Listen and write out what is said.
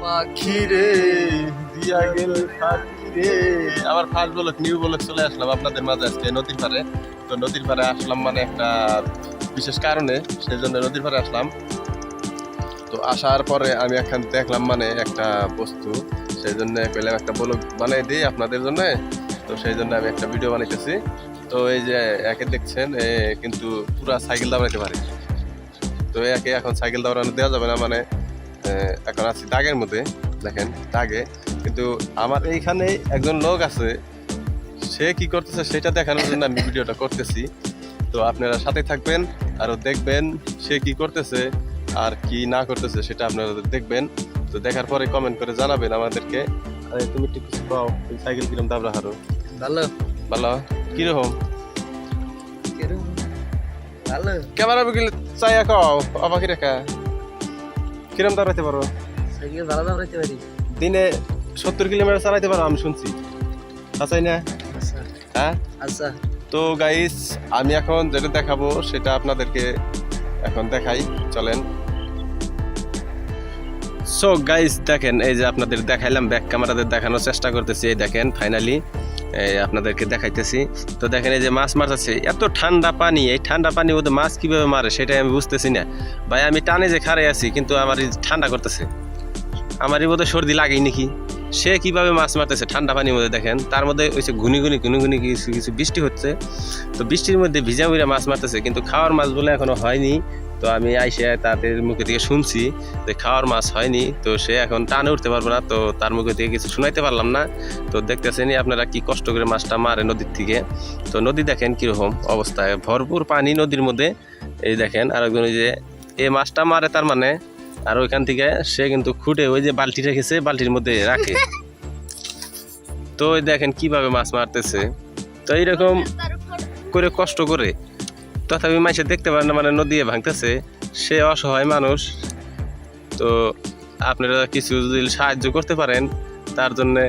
পাখি রে দিয়া গেল পাখি রে। আবার ফার্স্ট ব্লক নিউ ব্লক চলে আসলাম আপনাদের মাঝে আজকে নদীর পাড়ে। তো নদীর পাড়ে আসলাম মানে একটা বিশেষ কারণে, সেই জন্য নদীর পাড়ে আসলাম। তো আসার পরে আমি এখন দেখলাম মানে একটা বস্তু, সেই জন্য কইলাম একটা ব্লগ বানাই দিই আপনাদের জন্য। তো সেই জন্য আমি একটা ভিডিও বানাইতেছি। তো এই যে একে দেখছেন কিন্তু পুরা সাইকেল দাঁড়াইতে পারে। তো একে এখন সাইকেল দাঁড়ানো দেওয়া যাবে না, মানে এখন আছি দাগের মধ্যে, দেখেন দাগে। কিন্তু আমার এইখানে একজন লোক আছে, সে কি করতেছে সেটা দেখানোর জন্য আমি ভিডিওটা করতেছি। তো আপনারা সাথে থাকবেন আরও দেখবেন সে কি করতেছে আর কি না করতেছে, সেটা আপনারা দেখবেন। তো দেখার পরে কমেন্ট করে জানাবেন আমাদেরকে। আরে তুমি একটু কিছু পাও, সাইকেল কিরম দাবরা হারো? ভালো ভালো কিরকম? ভালো ক্যামেরা বিকেলে চাইয়া কও অবাকি রেখা কিরম দাঁড়াইতে পারো? সাইকেল ভালো দাঁড়াইতে পারি। দিনে 70 কিলোমিটার চালাইতে পারো আমি শুনছি, আচ্ছা না? আচ্ছা হ্যাঁ আচ্ছা তো গাইস আমি এখন যেটা দেখাবো সেটা আপনাদেরকে এখন দেখাই, চলেন। সো গাইস দেখেন, এই যে আপনাদের দেখাইলাম, ব্যাক ক্যামেরাতে দেখানোর চেষ্টা করতেছি। এই দেখেন ফাইনালি আপনাদেরকে দেখাইতেছি। তো দেখেন এই যে মাছ মারতেছে, এত ঠান্ডা পানি, এই ঠান্ডা পানি ওদের মাছ কিভাবে মারে সেটাই আমি বুঝতেছি না ভাই। আমি টানে যে খাড়াই আছি কিন্তু আমার ঠান্ডা করতেছে, আমারই বোধহয় সর্দি লাগেই নাকি। সে কিভাবে মাছ মারতেছে ঠান্ডা পানির মধ্যে, দেখেন তার মধ্যে ওই যে ঘুনি ঘুনি কিছু কিছু বৃষ্টি হচ্ছে। তো বৃষ্টির মধ্যে ভিজা ভিজা মাছ মারতেছে, কিন্তু খাওয়ার মাছ বলে এখনো হয়নি। তো আমি আইসে তাদের মুখে থেকে শুনছি যে খাওয়ার মাছ হয়নি। তো সে এখন টানে উঠতে পারবে না, তো তার মুখে থেকে কিছু শুনাইতে পারলাম না। তো দেখতেছেনই আপনারা কি কষ্ট করে মাছটা মারে নদীর থেকে। তো নদী দেখেন কিরকম অবস্থায়, ভরপুর পানি নদীর মধ্যে। এই দেখেন আরেকজন ওই যে এই মাছটা মারে, তার মানে আর ওইখান থেকে সে কিন্তু খুঁটে ওই যে বালতি রেখেছে, বালতির মধ্যে রাখে। তো ওই দেখেন কিভাবে মাছ মারতেছে। তো এইরকম করে কষ্ট করে তথাপি মাইসে দেখতে পারেন না, মানে নদী ভাঙতেছে, সে অসহায় মানুষ। তো আপনারা কিছু যদি সাহায্য করতে পারেন তার জন্যে